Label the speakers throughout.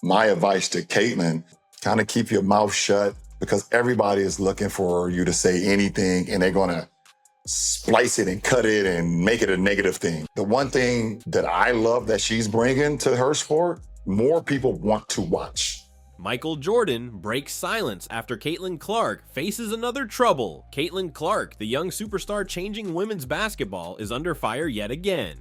Speaker 1: My advice to Caitlin, kind of keep your mouth shut because everybody is looking for you to say anything and they're going to splice it and cut it and make it a negative thing. The one thing that I love that she's bringing to her sport, more people want to watch.
Speaker 2: Michael Jordan breaks silence after Caitlin Clark faces another trouble. Caitlin Clark, the young superstar changing women's basketball, is under fire yet again.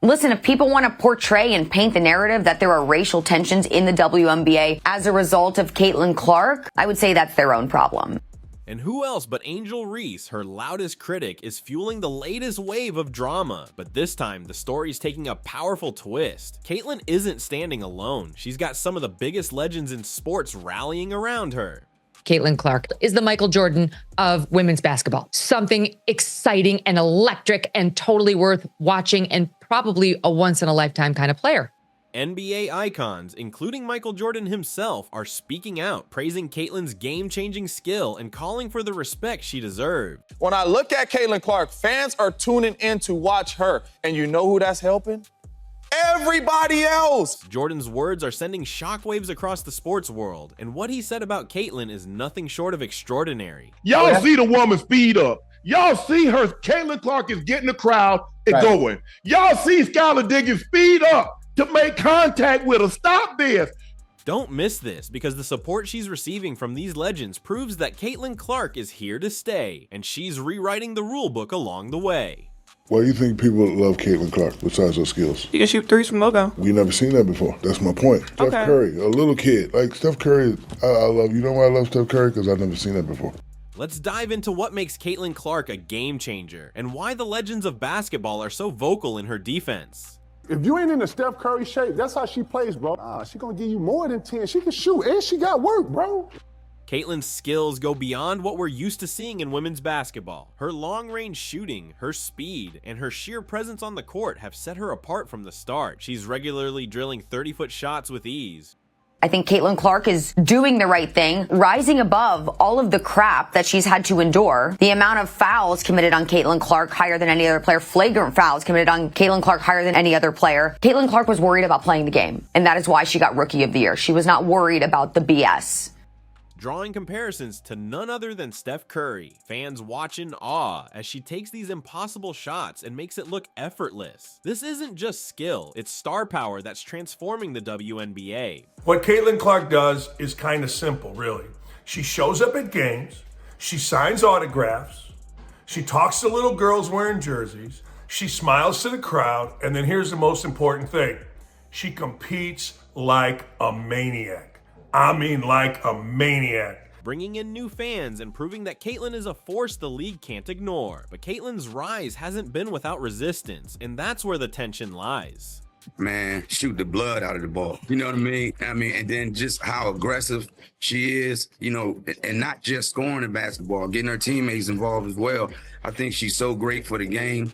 Speaker 3: Listen, if people want to portray and paint the narrative that there are racial tensions in the WNBA as a result of Caitlin Clark, I would say that's their own problem.
Speaker 2: And who else but Angel Reese, her loudest critic, is fueling the latest wave of drama. But this time, the story's taking a powerful twist. Caitlin isn't standing alone. She's got some of the biggest legends in sports rallying around her.
Speaker 4: Caitlin Clark is the Michael Jordan of women's basketball. Something exciting and electric and totally worth watching and probably a once-in-a-lifetime kind of player.
Speaker 2: NBA icons, including Michael Jordan himself, are speaking out, praising Caitlin's game-changing skill and calling for the respect she deserved.
Speaker 5: When I look at Caitlin Clark, fans are tuning in to watch her. And you know who that's helping? Everybody else!
Speaker 2: Jordan's words are sending shockwaves across the sports world, and what he said about Caitlin is nothing short of extraordinary.
Speaker 6: Y'all see the woman speed up. Y'all see her, Caitlin Clark is getting the crowd and going. Y'all see Skylar Diggins speed up to make contact with her. Stop this.
Speaker 2: Don't miss this, because the support she's receiving from these legends proves that Caitlin Clark is here to stay, and she's rewriting the rule book along the way.
Speaker 7: Why do you think people love Caitlin Clark besides her skills?
Speaker 8: She can shoot threes from logo.
Speaker 7: We never seen that before. That's my point. Steph Curry, a little kid. Like Steph Curry, I love. You know why I love Steph Curry? Because I've never seen that before.
Speaker 2: Let's dive into what makes Caitlin Clark a game changer, and why the legends of basketball are so vocal in her defense.
Speaker 9: If you ain't in the Steph Curry shape, that's how she plays, bro. She gonna give you more than 10. She can shoot, and she got work, bro.
Speaker 2: Caitlin's skills go beyond what we're used to seeing in women's basketball. Her long-range shooting, her speed, and her sheer presence on the court have set her apart from the start. She's regularly drilling 30-foot shots with ease.
Speaker 3: I think Caitlin Clark is doing the right thing, rising above all of the crap that she's had to endure. The amount of fouls committed on Caitlin Clark higher than any other player, flagrant fouls committed on Caitlin Clark higher than any other player. Caitlin Clark was worried about playing the game, and that is why she got Rookie of the Year. She was not worried about the BS.
Speaker 2: Drawing comparisons to none other than Steph Curry. Fans watch in awe as she takes these impossible shots and makes it look effortless. This isn't just skill, it's star power that's transforming the WNBA.
Speaker 10: What Caitlin Clark does is kind of simple, really. She shows up at games, she signs autographs, she talks to little girls wearing jerseys, she smiles to the crowd, and then here's the most important thing. She competes like a maniac. I mean like a maniac.
Speaker 2: Bringing in new fans and proving that Caitlin is a force the league can't ignore. But Caitlin's rise hasn't been without resistance, and that's where the tension lies.
Speaker 11: Man, shoot the blood out of the ball. You know what I mean? And then just how aggressive she is, you know, and not just scoring the basketball, getting her teammates involved as well. I think she's so great for the game.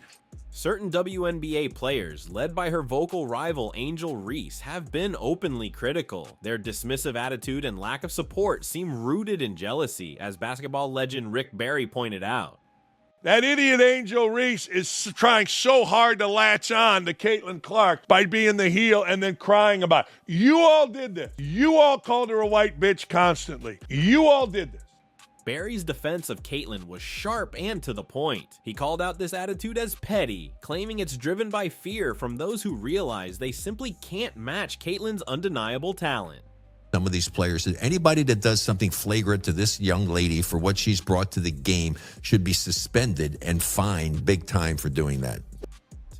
Speaker 2: Certain WNBA players, led by her vocal rival Angel Reese, have been openly critical. Their dismissive attitude and lack of support seem rooted in jealousy, as basketball legend Rick Barry pointed out.
Speaker 6: That idiot Angel Reese is trying so hard to latch on to Caitlin Clark by being the heel and then crying about it. You all did this. You all called her a white bitch constantly. You all did this.
Speaker 2: Barry's defense of Caitlin was sharp and to the point. He called out this attitude as petty, claiming it's driven by fear from those who realize they simply can't match Caitlin's undeniable talent.
Speaker 12: Some of these players, anybody that does something flagrant to this young lady for what she's brought to the game should be suspended and fined big time for doing that.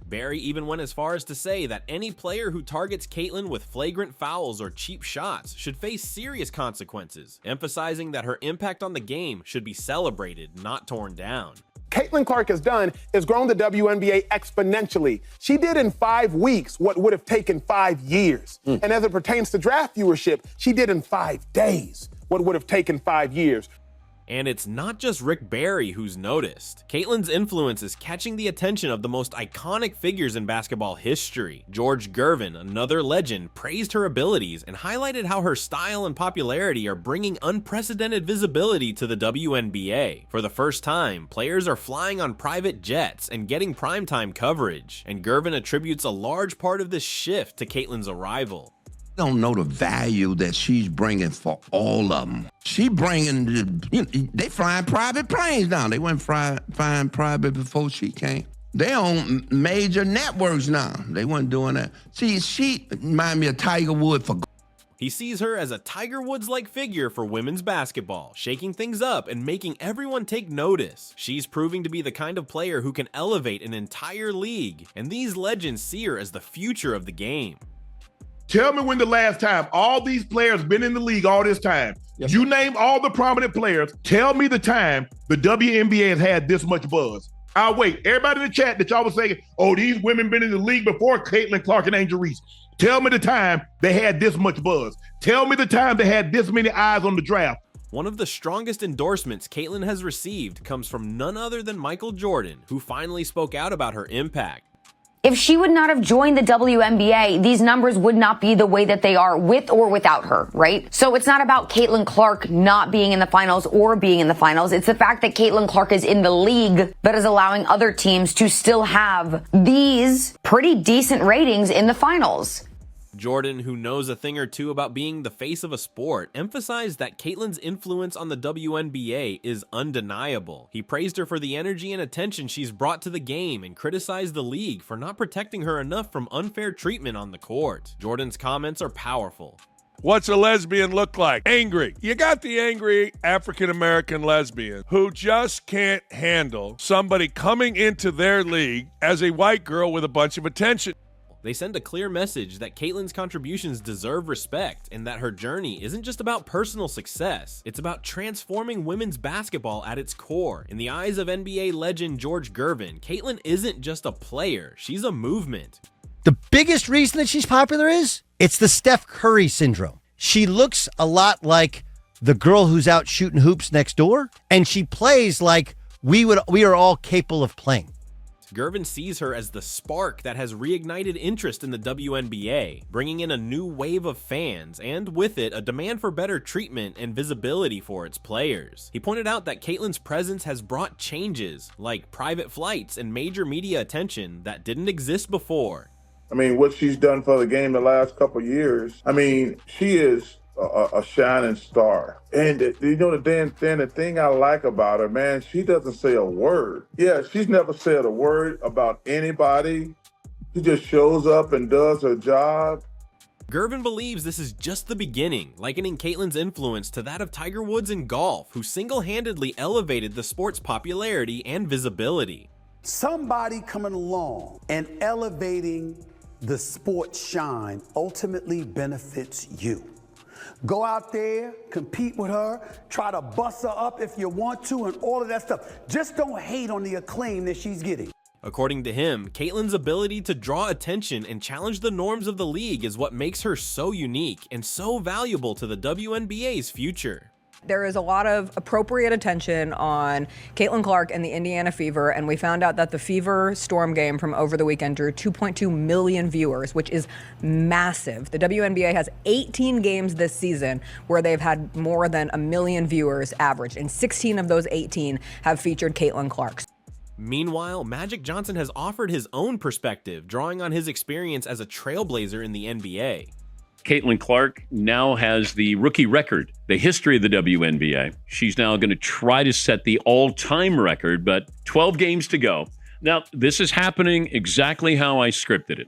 Speaker 2: Barry even went as far as to say that any player who targets Caitlin with flagrant fouls or cheap shots should face serious consequences, emphasizing that her impact on the game should be celebrated, not torn down.
Speaker 9: Caitlin Clark has done is grown the WNBA exponentially. She did in 5 weeks what would have taken 5 years. And as it pertains to draft viewership, she did in 5 days what would have taken 5 years.
Speaker 2: And it's not just Rick Barry who's noticed. Caitlin's influence is catching the attention of the most iconic figures in basketball history. George Gervin, another legend, praised her abilities and highlighted how her style and popularity are bringing unprecedented visibility to the WNBA. For the first time, players are flying on private jets and getting primetime coverage, and Gervin attributes a large part of this shift to Caitlin's arrival.
Speaker 8: Don't know the value that she's bringing for all of them. She bringing, they flying private planes now. They weren't flying private before she came. They on major networks now. They weren't doing that. See, she remind me of Tiger Woods for.
Speaker 2: He sees her as a Tiger Woods-like figure for women's basketball, shaking things up and making everyone take notice. She's proving to be the kind of player who can elevate an entire league, and these legends see her as the future of the game.
Speaker 13: Tell me when the last time all these players been in the league all this time. Yes. You name all the prominent players. Tell me the time the WNBA has had this much buzz. I'll wait. Everybody in the chat that y'all was saying, oh, these women been in the league before Caitlin Clark and Angel Reese. Tell me the time they had this much buzz. Tell me the time they had this many eyes on the draft.
Speaker 2: One of the strongest endorsements Caitlin has received comes from none other than Michael Jordan, who finally spoke out about her impact.
Speaker 3: If she would not have joined the WNBA, these numbers would not be the way that they are with or without her, right? So it's not about Caitlin Clark not being in the finals or being in the finals. It's the fact that Caitlin Clark is in the league that is allowing other teams to still have these pretty decent ratings in the finals.
Speaker 2: Jordan, who knows a thing or two about being the face of a sport, emphasized that Caitlin's influence on the WNBA is undeniable. He praised her for the energy and attention she's brought to the game and criticized the league for not protecting her enough from unfair treatment on the court. Jordan's comments are powerful.
Speaker 6: What's a lesbian look like? Angry. You got the angry African-American lesbian who just can't handle somebody coming into their league as a white girl with a bunch of attention.
Speaker 2: They send a clear message that Caitlin's contributions deserve respect and that her journey isn't just about personal success. It's about transforming women's basketball at its core. In the eyes of NBA legend George Gervin, Caitlin isn't just a player, she's a movement.
Speaker 14: The biggest reason that she's popular is it's the Steph Curry syndrome. She looks a lot like the girl who's out shooting hoops next door, and she plays like we are all capable of playing.
Speaker 2: Gervin sees her as the spark that has reignited interest in the WNBA, bringing in a new wave of fans, and with it, a demand for better treatment and visibility for its players. He pointed out that Caitlin's presence has brought changes, like private flights and major media attention that didn't exist before.
Speaker 15: I mean, what she's done for the game the last couple of years, I mean, she is a shining star. And the thing I like about her, man, she doesn't say a word. Yeah, she's never said a word about anybody. She just shows up and does her job.
Speaker 2: Gervin believes this is just the beginning, likening Caitlin's influence to that of Tiger Woods in golf, who single-handedly elevated the sport's popularity and visibility.
Speaker 16: Somebody coming along and elevating the sport's shine ultimately benefits you. Go out there, compete with her, try to bust her up if you want to, and all of that stuff. Just don't hate on the acclaim that she's getting.
Speaker 2: According to him, Caitlin's ability to draw attention and challenge the norms of the league is what makes her so unique and so valuable to the WNBA's future.
Speaker 17: There is a lot of appropriate attention on Caitlin Clark and the Indiana Fever, and we found out that the Fever Storm game from over the weekend drew 2.2 million viewers, which is massive. The WNBA has 18 games this season where they've had more than 1 million viewers average, and 16 of those 18 have featured Caitlin Clark.
Speaker 2: Meanwhile, Magic Johnson has offered his own perspective, drawing on his experience as a trailblazer in the NBA.
Speaker 18: Caitlin Clark now has the rookie record, the history of the WNBA. She's now going to try to set the all-time record, but 12 games to go. Now, this is happening exactly how I scripted it.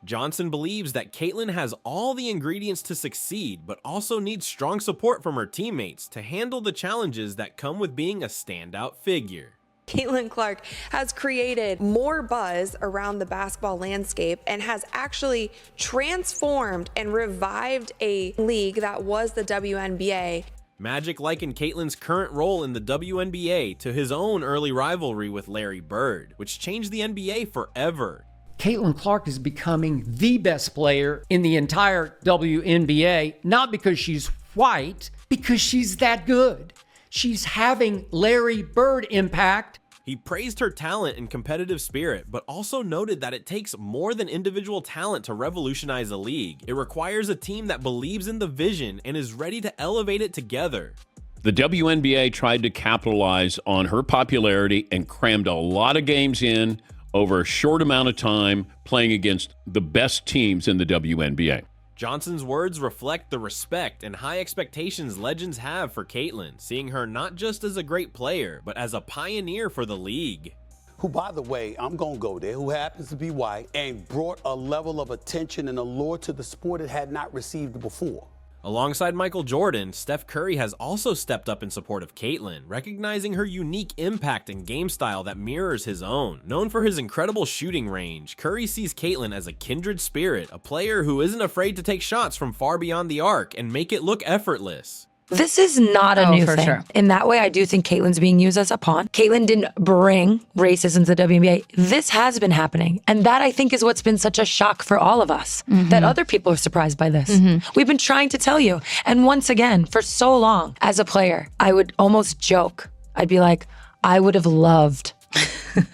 Speaker 2: Johnson believes that Caitlin has all the ingredients to succeed, but also needs strong support from her teammates to handle the challenges that come with being a standout figure.
Speaker 19: Caitlin Clark has created more buzz around the basketball landscape and has actually transformed and revived a league that was the WNBA.
Speaker 2: Magic likened Caitlin's current role in the WNBA to his own early rivalry with Larry Bird, which changed the NBA forever.
Speaker 20: Caitlin Clark is becoming the best player in the entire WNBA, not because she's white, because she's that good. She's having Larry Bird impact.
Speaker 2: He praised her talent and competitive spirit, but also noted that it takes more than individual talent to revolutionize a league. It requires a team that believes in the vision and is ready to elevate it together.
Speaker 18: The WNBA tried to capitalize on her popularity and crammed a lot of games in over a short amount of time, playing against the best teams in the WNBA.
Speaker 2: Johnson's words reflect the respect and high expectations legends have for Caitlyn, seeing her not just as a great player, but as a pioneer for the league.
Speaker 16: Who, by the way, I'm going to go there, who happens to be white and brought a level of attention and allure to the sport it had not received before.
Speaker 2: Alongside Michael Jordan, Steph Curry has also stepped up in support of Caitlyn, recognizing her unique impact and game style that mirrors his own. Known for his incredible shooting range, Curry sees Caitlyn as a kindred spirit, a player who isn't afraid to take shots from far beyond the arc and make it look effortless.
Speaker 21: This is not a new thing.
Speaker 2: Sure.
Speaker 21: In that way, I do think Caitlyn's being used as a pawn. Caitlyn didn't bring racism to the WNBA. This has been happening. And that, I think, is what's been such a shock for all of us, that other people are surprised by this. We've been trying to tell you. And once again, for so long, as a player, I would almost joke. I'd be like, I would have loved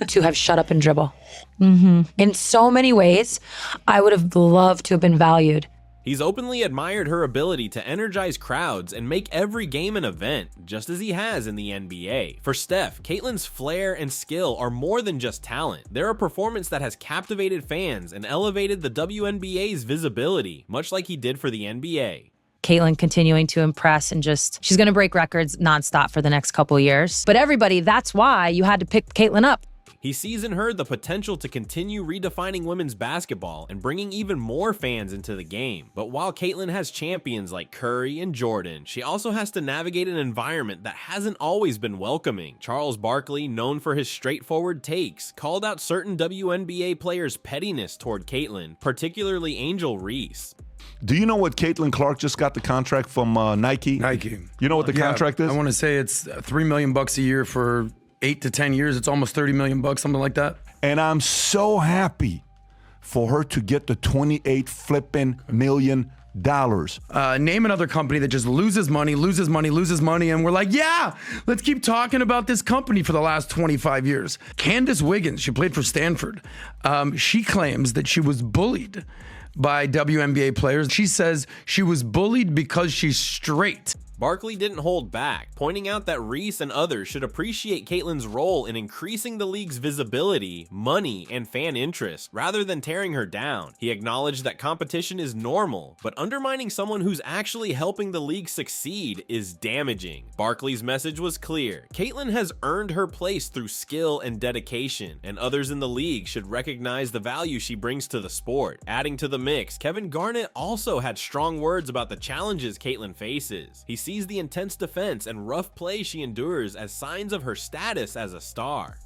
Speaker 21: to have shut up and dribble. In so many ways, I would have loved to have been valued.
Speaker 2: He's openly admired her ability to energize crowds and make every game an event, just as he has in the NBA. For Steph, Caitlyn's flair and skill are more than just talent. They're a performance that has captivated fans and elevated the WNBA's visibility, much like he did for the NBA.
Speaker 21: Caitlyn continuing to impress and she's going to break records nonstop for the next couple years. But everybody, that's why you had to pick Caitlyn up.
Speaker 2: He sees in her the potential to continue redefining women's basketball and bringing even more fans into the game. But while Caitlyn has champions like Curry and Jordan, she also has to navigate an environment that hasn't always been welcoming. Charles Barkley, known for his straightforward takes, called out certain WNBA players' pettiness toward Caitlyn, particularly Angel Reese.
Speaker 22: Do you know what Caitlin Clark just got the contract from Nike?
Speaker 23: Nike.
Speaker 22: You know what the contract is?
Speaker 23: I want to say it's $3 million a year for 8 to 10 years. It's almost $30 million, something like that.
Speaker 22: And I'm so happy for her to get the $28 million.
Speaker 23: Name another company that just loses money, and we're like, yeah, let's keep talking about this company for the last 25 years. Candace Wiggins, she played for Stanford. She claims that she was bullied by WNBA players. She says she was bullied because she's straight.
Speaker 2: Barkley didn't hold back, pointing out that Reese and others should appreciate Caitlyn's role in increasing the league's visibility, money, and fan interest, rather than tearing her down. He acknowledged that competition is normal, but undermining someone who's actually helping the league succeed is damaging. Barkley's message was clear. Caitlyn has earned her place through skill and dedication, and others in the league should recognize the value she brings to the sport. Adding to the mix, Kevin Garnett also had strong words about the challenges Caitlyn faces. He sees the intense defense and rough play she endures as signs of her status as a star.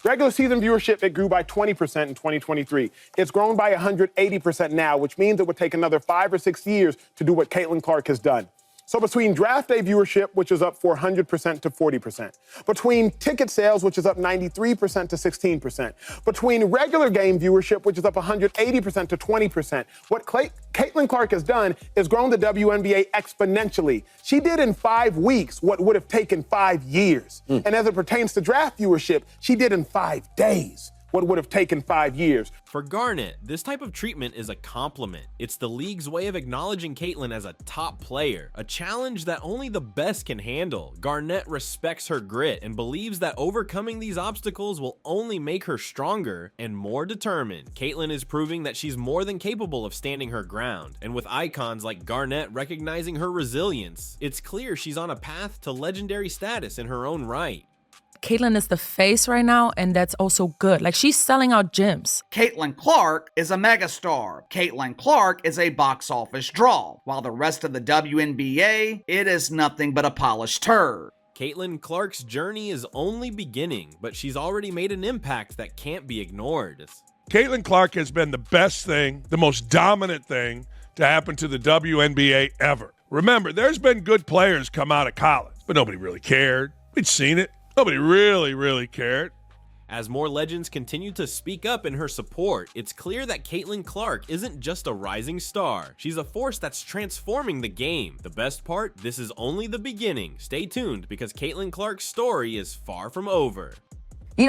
Speaker 9: Regular season viewership, it grew by 20% in 2023. It's grown by 180% now, which means it would take another 5 or 6 years to do what Caitlyn Clark has done. So between draft day viewership, which is up 400% to 40%, between ticket sales, which is up 93% to 16%, between regular game viewership, which is up 180% to 20%, what Caitlyn Clark has done is grown the WNBA exponentially. She did in 5 weeks what would have taken 5 years. And as it pertains to draft viewership, she did in 5 days what would have taken 5 years.
Speaker 2: For Garnett, this type of treatment is a compliment. It's the league's way of acknowledging Caitlyn as a top player, a challenge that only the best can handle. Garnett respects her grit and believes that overcoming these obstacles will only make her stronger and more determined. Caitlyn is proving that she's more than capable of standing her ground, and with icons like Garnett recognizing her resilience, it's clear she's on a path to legendary status in her own right.
Speaker 24: Caitlyn is the face right now, and that's also good. Like, she's selling out gyms.
Speaker 25: Caitlyn Clark is a megastar. Caitlyn Clark is a box office draw. While the rest of the WNBA, it is nothing but a polished turd.
Speaker 2: Caitlyn Clark's journey is only beginning, but she's already made an impact that can't be ignored.
Speaker 6: Caitlyn Clark has been the best thing, the most dominant thing to happen to the WNBA ever. Remember, there's been good players come out of college, but nobody really cared. We'd seen it. Nobody really cared.
Speaker 2: As more legends continue to speak up in her support, it's clear that Caitlyn Clark isn't just a rising star. She's a force that's transforming the game. The best part, this is only the beginning. Stay tuned because Caitlyn Clark's story is far from over.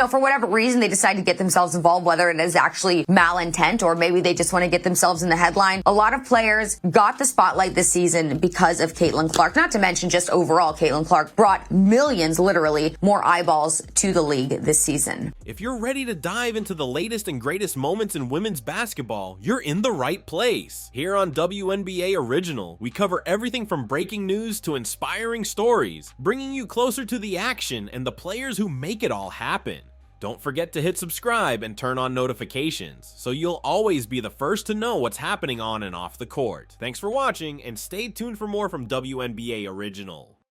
Speaker 3: for whatever reason, they decide to get themselves involved, whether it is actually malintent or maybe they just want to get themselves in the headline. A lot of players got the spotlight this season because of Caitlin Clark, not to mention just overall, Caitlin Clark brought millions, literally, more eyeballs to the league this season.
Speaker 2: If you're ready to dive into the latest and greatest moments in women's basketball, you're in the right place. Here on WNBA Original, we cover everything from breaking news to inspiring stories, bringing you closer to the action and the players who make it all happen. Don't forget to hit subscribe and turn on notifications, so you'll always be the first to know what's happening on and off the court. Thanks for watching, and stay tuned for more from WNBA Original.